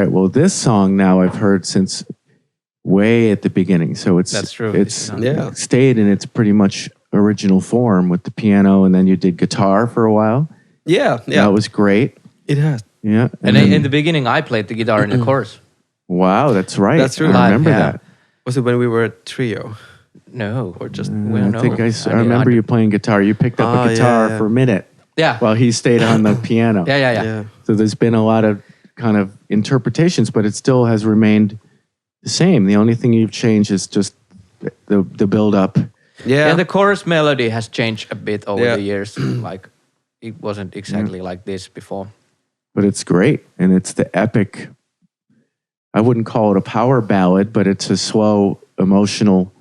right. Well, this song now I've heard since way at the beginning. So That's true. It's stayed in its pretty much original form with the piano, and then you did guitar for a while. Yeah. That was great. It has. Yeah. And then, in the beginning, I played the guitar in the chorus. Wow, that's right. That's true. I remember that. Was it when we were a trio? No. Or just... I remember you playing guitar. You picked up a guitar for a minute. Yeah. While he stayed on the piano. Yeah. So there's been a lot of kind of interpretations, but it still has remained the same. The only thing you've changed is just the build up. Yeah. And the chorus melody has changed a bit over the years. Like it wasn't exactly like this before. But it's great. And it's the epic, I wouldn't call it a power ballad, but it's a slow, emotional,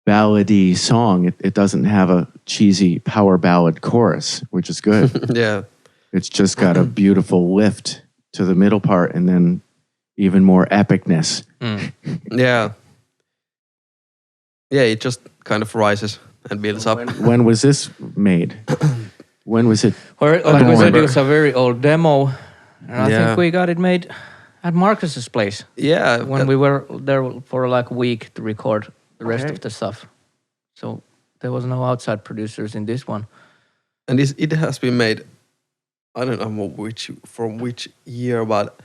ballady song. It doesn't have a cheesy power ballad chorus, which is good. It's just got a beautiful lift to the middle part and then even more epicness. It just kind of rises and builds up. When was this made? When was it? Like we said, it was a very old demo. And I think we got it made at Marcus's place. Yeah. When we were there for like a week to record the rest of the stuff. So there was no outside producers in this one. And it has been made, I don't know from which year, but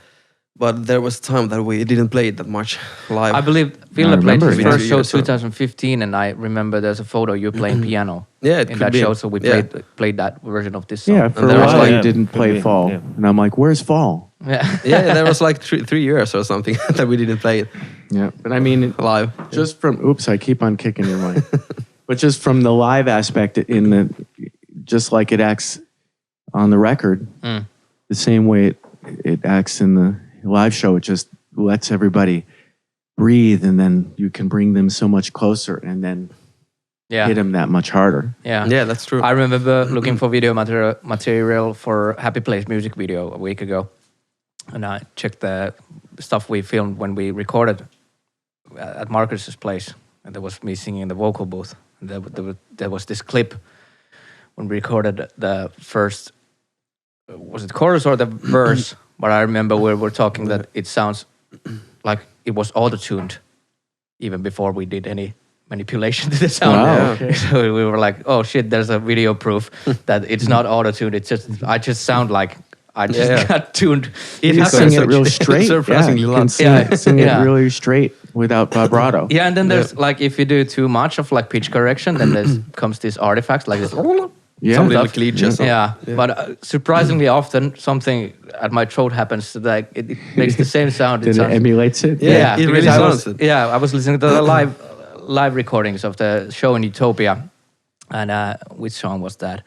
there was time that we didn't play it that much live. I believe Ville played his first show 2015, and I remember there's a photo you playing piano in that show, so we played that version of this song. Yeah, for a while you didn't play Fall. Yeah. And I'm like, where's Fall? There was like 3 years or something that we didn't play it. Yeah, but I mean, live. Just from, I keep on kicking your mic. But just from the live aspect, just like it acts on the record, the same way it acts in the live show, it just lets everybody breathe, and then you can bring them so much closer and then hit them that much harder. Yeah, that's true. I remember looking for video material for Happy Place music video a week ago, and I checked the stuff we filmed when we recorded at Marcus's place, and there was me singing in the vocal booth. And there was this clip when we recorded the first, was it chorus or the verse? But I remember we were talking that it sounds like it was auto-tuned even before we did any manipulation to the sound. Wow, okay. So we were like, oh shit, there's a video proof that it's not auto-tuned. It's just, I just sound like I just got tuned. You can sing it real straight. Surprisingly you can sing it really straight without vibrato. Yeah, and then there's like, if you do too much of like pitch correction, then comes this artifacts like this. Some little glitches. But surprisingly often something at my throat happens that it makes the same sound. It emulates it? Yeah, it really sounds it. Yeah, I was listening to the live recordings of the show in Utopia, and which song was that?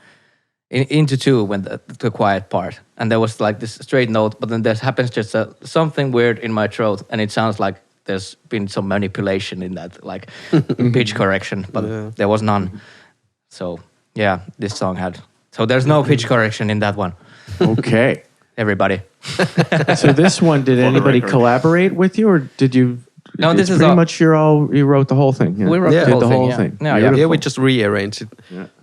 Into Two, when the quiet part, and there was like this straight note, but then there happens just something weird in my throat, and it sounds like there's been some manipulation in that, like pitch correction, but there was none. So yeah, this song had. So there's no pitch correction in that one. Okay, everybody. So this one, did anybody collaborate with you, or did you? No, this is pretty much you wrote the whole thing. Yeah. We wrote the whole thing. Yeah, we just rearranged it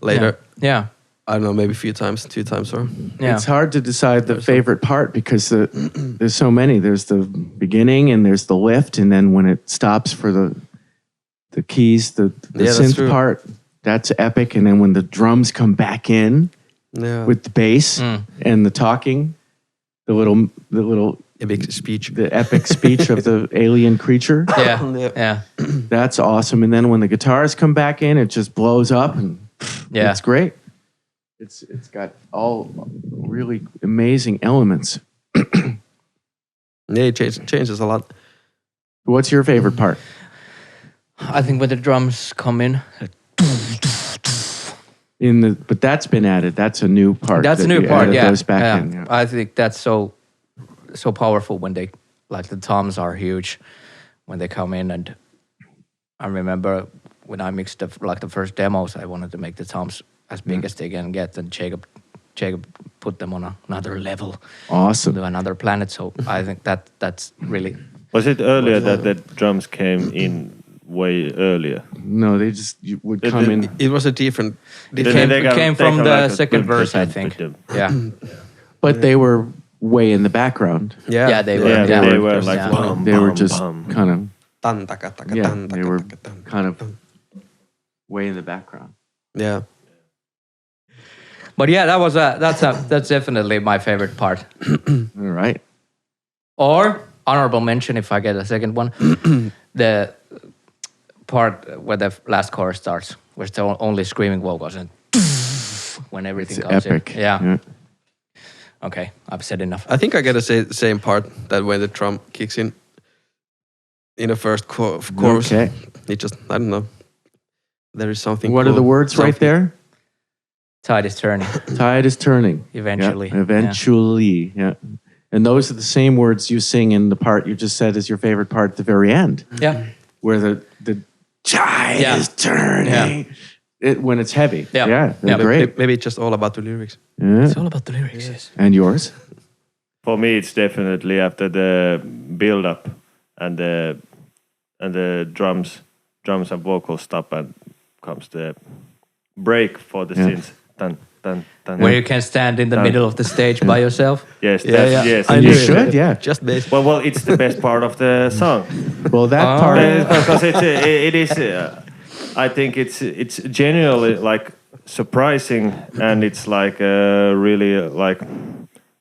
later. Yeah. I don't know, maybe a few times, 2 times or... Yeah. It's hard to decide the favorite part because there's so many. There's the beginning and there's the lift, and then when it stops for the keys, the synth part, that's epic. And then when the drums come back in with the bass and the talking, the little epic speech, the epic speech of the alien creature. Yeah. That's awesome. And then when the guitars come back in, it just blows up, and it's great. It's got all really amazing elements. It changes a lot. What's your favorite part? I think when the drums come in. But that's been added. That's a new part. That's a new part. Yeah. Goes back in. I think that's so powerful when they, like, the toms are huge when they come in, and I remember when I mixed the first demos, I wanted to make the toms as big as they can get, and Jacob put them on another level. Awesome. To another planet. So I think that's really... Was it earlier that the drums came in way earlier? No, they just would come in. It was a different... It came from the second verse, I think. Yeah. But they were way in the background. Yeah, they were. Yeah, Yeah. they were like Yeah. bum, They were bum, just bum. kind of Tan, taka, taka, Yeah, tan, they taka, were taka, tan. kind of way in the background. Yeah. But yeah, that's definitely my favorite part. All right. Or honorable mention if I get a second one, the part where the last chorus starts, where it's the only screaming vocals and when everything It's comes epic. in. Yeah. Okay, I've said enough. I think I get the same part that when the drum kicks in the first chorus. Okay. It just, I don't know. There is something. What are the cool. words right Something- there? Tide is turning Tide is turning. eventually. Yeah, eventually. Yeah. And those are the same words you sing in the part you just said is your favorite part at the very end, Yeah. where the tide Yeah. is turning. When it's heavy. Yeah. Yeah. They're Yeah. great. Maybe it's just all about the lyrics. Yeah. It's all about the lyrics. And yours? For me, it's definitely after the build up and the drums and vocals stop and comes the break for the synths. Dun, dun, dun. Where you can stand in the middle of the stage by yourself. Yes, Yeah, that's, yeah. yes. I And knew you it. should, yeah. Just bass. Well, it's the best part of the song. Well, that part. Because it is. I think it's genuinely like surprising, and it's like really like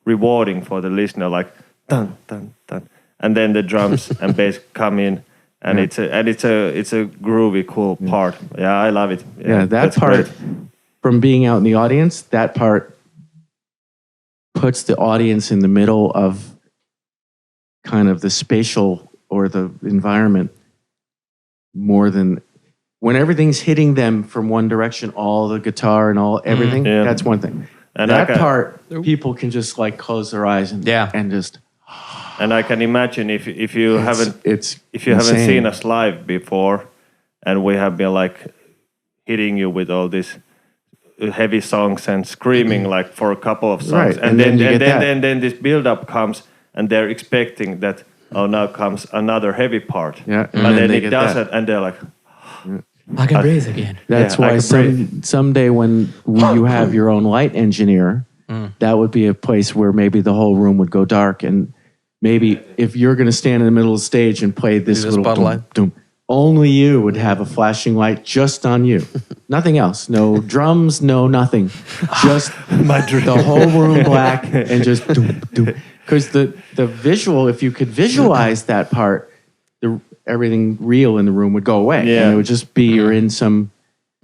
rewarding for the listener. Like dun dun dun, and then the drums and bass come in, and it's a groovy, cool part. Yeah, I love it. Yeah, that that's part, great. from being out in the audience, that part puts the audience in the middle of kind of the spatial or the environment more than when everything's hitting them from one direction, all the guitar and all everything. Yeah. That's one thing. And that part, people can just like close their eyes and just. And I can imagine if you haven't insane. seen us live before, and we have been like hitting you with all these heavy songs and screaming like for a couple of songs, Right. And then you get that. and then this build up comes, and they're expecting that now comes another heavy part, Yeah, and and then then they it get does that. it, and they're like, I can breathe again. That's Yeah, I why can someday when you have your own light engineer, that would be a place where maybe the whole room would go dark. And maybe if you're going to stand in the middle of the stage and play this Do the little spotlight. doom, only you would have a flashing light just on you. Nothing else. No drums, no nothing. Just the whole room black and just doom, doom. Because the visual, if you could visualize that part, everything real in the room would go away. Yeah. And it would just be you're in some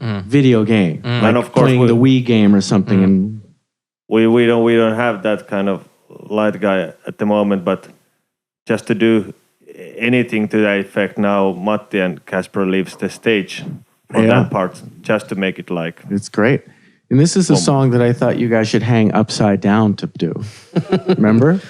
video game. Like And of course playing the Wii game or something. And we don't have that kind of light guy at the moment, but just to do anything to that effect now, Matti and Casper leaves the stage for that part just to make it like. it's great. And this is a song that I thought you guys should hang upside down to do. Remember?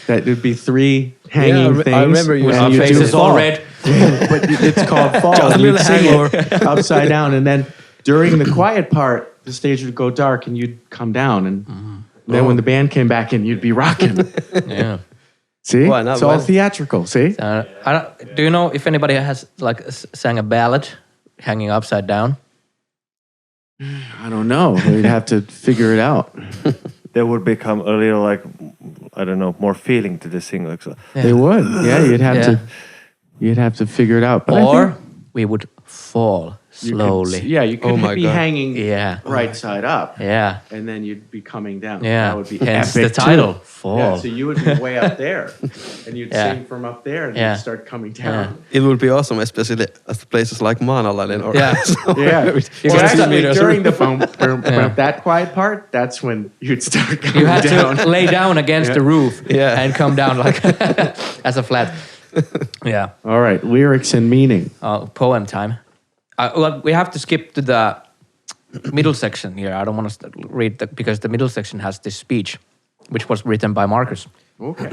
That would be three hanging things. I remember you. and Our you do faces all fall. red. But it's called fall. Just a You'd little sing hangover. it upside down, and then during the quiet part, the stage would go dark, and you'd come down, and then when the band came back in, you'd be rocking. Yeah. See, Why not? it's all Why- theatrical. See, Do you know if anybody has like sang a ballad hanging upside down? I don't know. We'd have to figure it out. There would become a little like, I don't know, more feeling to the sing. Like so. They would. Yeah, you'd have to figure it out. But I Or think we would fall you could- slowly. you could Oh my be God. hanging Yeah. right side up. Yeah. And then you'd be coming down. Yeah. That would be Hence epic the title, too. Fall. Yeah, so you would be way up there, and you'd Yeah. sing from up there, and Yeah. you'd start coming down. It would be awesome, especially at places like Maanalainen or Yeah. Yeah. You Well, can actually, see during the boom, Yeah. that quiet part, that's when you'd start coming You had down. to lay down against Yeah. the roof Yeah. and come down like as a flat. Yeah. All right, lyrics and meaning. Poem time. Well, we have to skip to the middle section here. I don't want to read because the middle section has this speech, which was written by Marcus. Okay.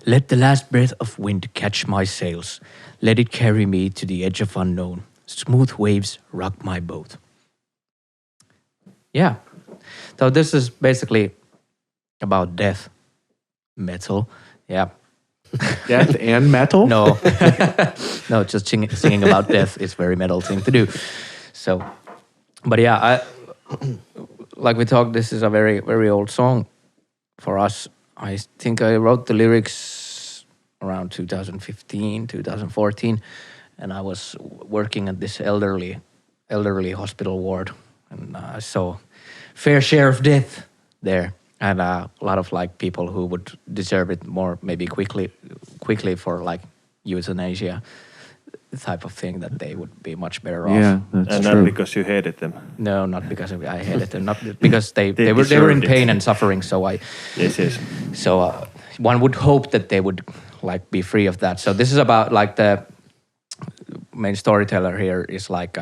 Let the last breath of wind catch my sails. Let it carry me to the edge of unknown. Smooth waves rock my boat. Yeah. So this is basically about death. Metal. Yeah. Death and metal. No. No, just singing about death is very metal thing to do. So, but yeah, like we talked, this is a very, very old song for us. I think I wrote the lyrics around 2015, 2014, and I was working at this elderly hospital ward, and I saw fair share of death there, and a lot of like people who would deserve it more, maybe quickly for like euthanasia type of thing, that they would be much better off. Yeah, that's And true. not because you hated them. No, not because I hated them, not because they were in deserved it. pain and suffering. So Yes. one would hope that they would like be free of that. So this is about like the main storyteller here is like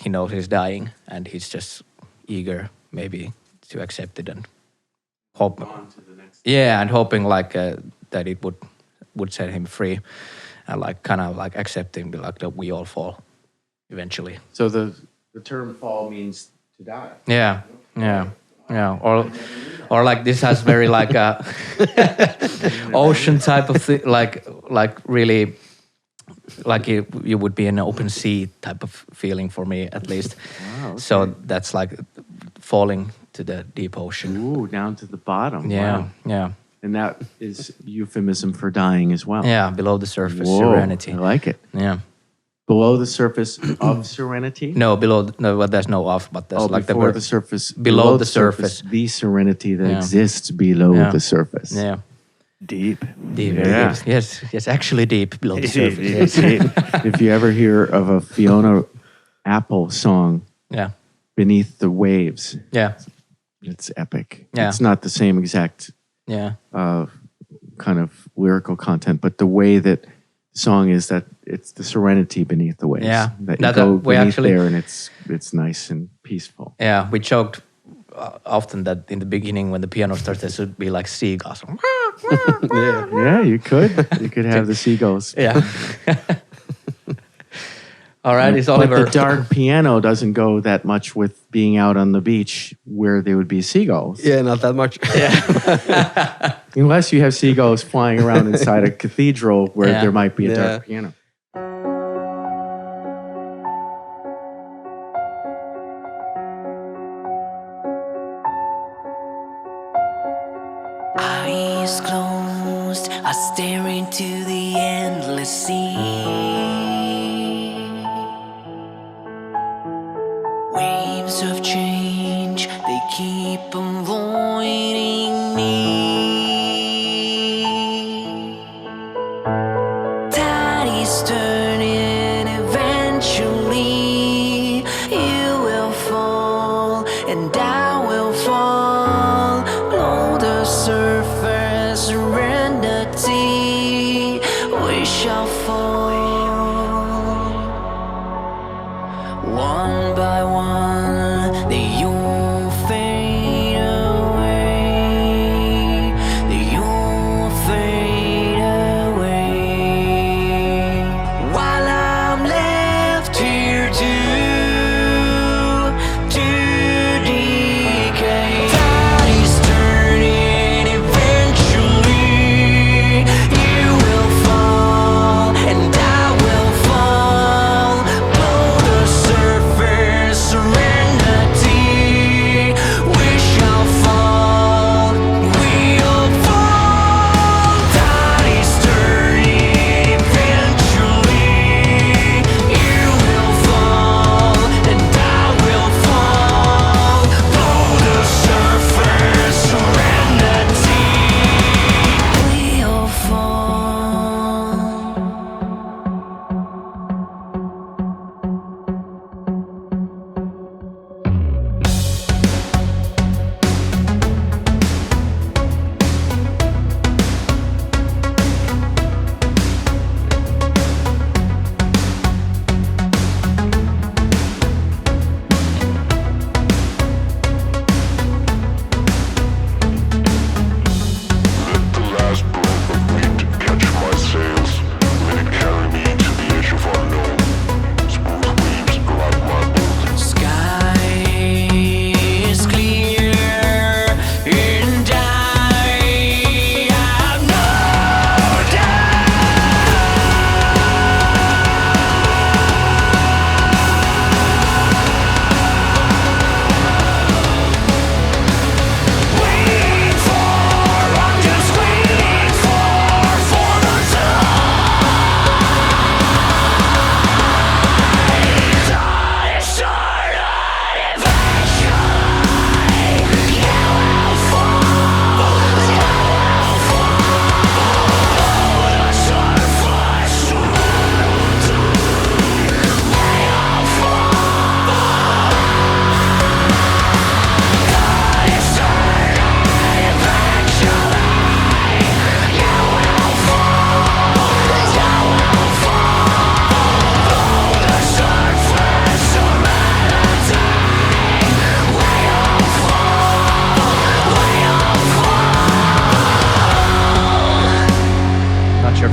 he knows he's dying and he's just eager maybe to accept it and hope. Yeah, and hoping like that it would set him free. And like kind of like accepting like that we all fall eventually. So the term fall means to die. Yeah. Or like this has very like a ocean type of thing, like really like you would be in an open sea type of feeling for me at least. Wow, okay. So that's like falling to the deep ocean. Ooh, down to the bottom. Yeah, Wow. yeah. And that is euphemism for dying as well. Yeah, below the surface, Whoa, serenity. I like it. Yeah. Below the surface of serenity? No, well, there's no off, but there's like before the the surface. below the surface. The serenity that Yeah. exists below Yeah. the surface. Yeah. Deep. Deep, Yeah. deep. Yes, actually deep below the surface. Yes. If you ever hear of a Fiona Apple song, Yeah, Beneath the Waves, yeah, it's epic. Yeah. It's not the same exact yeah, kind of lyrical content, but the way that the song is, that it's the serenity beneath the waves. Yeah. That you That- go we beneath actually- there and it's nice and peaceful. yeah. We joked often that in the beginning when the piano starts, there should be like seagulls. Yeah, you could have the seagulls. Yeah. All right, it's Oliver. But the dark piano doesn't go that much with being out on the beach where there would be seagulls. Yeah, not that much. Unless you have seagulls flying around inside a cathedral where Yeah. there might be a Yeah. dark piano. Eyes closed, I stare into the endless sea. Waves of change, they keep avoiding me. Tide is turning, eventually you will fall and I will fall below the surface. Serenity, we shall fall. One by one, they all fade away. They all fade away. While I'm left here to decay. Tide is turning, eventually you will fall and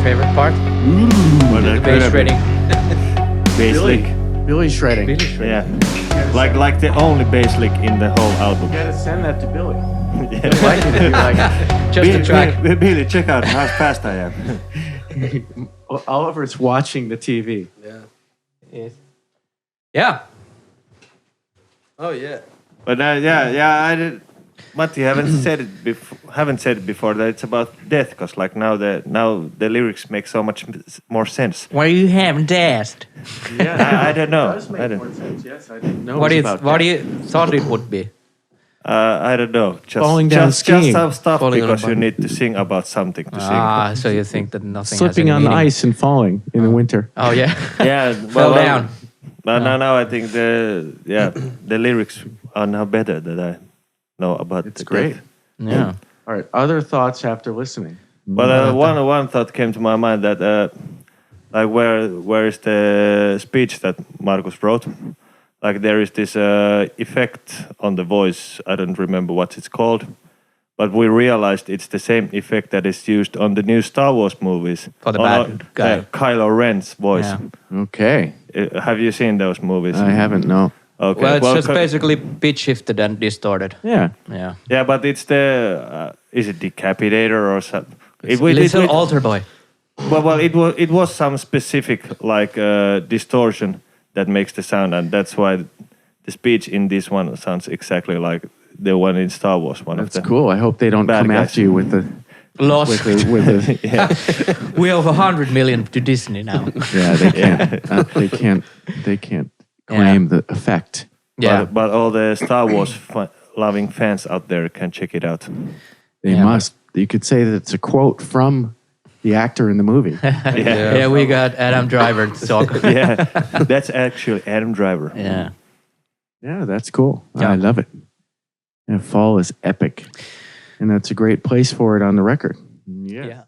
favorite part? Well, The that bass could shredding. have been bass lick. Billy shredding. Really shredding. Yeah, like the only bass lick in the whole album. You gotta send that to Billy. Yeah. Like it if you like it. Just a track. Billy, check out how fast I am. Oliver's watching the TV. Yeah. Yeah. Oh yeah. But I did. Matti, haven't said it before that it's about death, because like now the lyrics make so much more sense. Why you haven't asked? I don't know. It does make more sense. Yes, I didn't know. What do about you thought it would be? I don't know. Just Falling down just skiing. some stuff Falling on a because you button. need to sing about something to Ah, so you think that nothing slipping has on any the meaning. ice and falling in the winter. Oh yeah. sing. Yeah, Fell down. But now I think the lyrics are now better that I know about. It's the great. death. Yeah. All right. Other thoughts after listening? But one thought came to my mind that like where is the speech that Markus wrote? Like there is this effect on the voice. I don't remember what it's called, but we realized it's the same effect that is used on the new Star Wars movies. For the On, bad guy. Kylo Ren's voice. Yeah. Okay. Have you seen those movies? I haven't. No. Okay. Well, it's just co- basically pitch shifted and distorted. Yeah. Yeah. Yeah, but it's the is it Decapitator or something? Little altar boy. Well, it was some specific like distortion that makes the sound, and that's why the speech in this one sounds exactly like the one in Star Wars. That's cool. I hope they don't Bad come guys. after you with the Lost. with the Yeah. We owe 100 million to Disney now. yeah. They can't. They can't claim the effect. Yeah. But all the Star Wars loving fans out there can check it out. They Yeah, must. You could say that it's a quote from the actor in the movie. Yeah, we got Adam Driver to talk. Yeah, that's actually Adam Driver. Yeah. Yeah, that's cool. Yeah. I love it. And fall is epic, and that's a great place for it on the record. Yeah.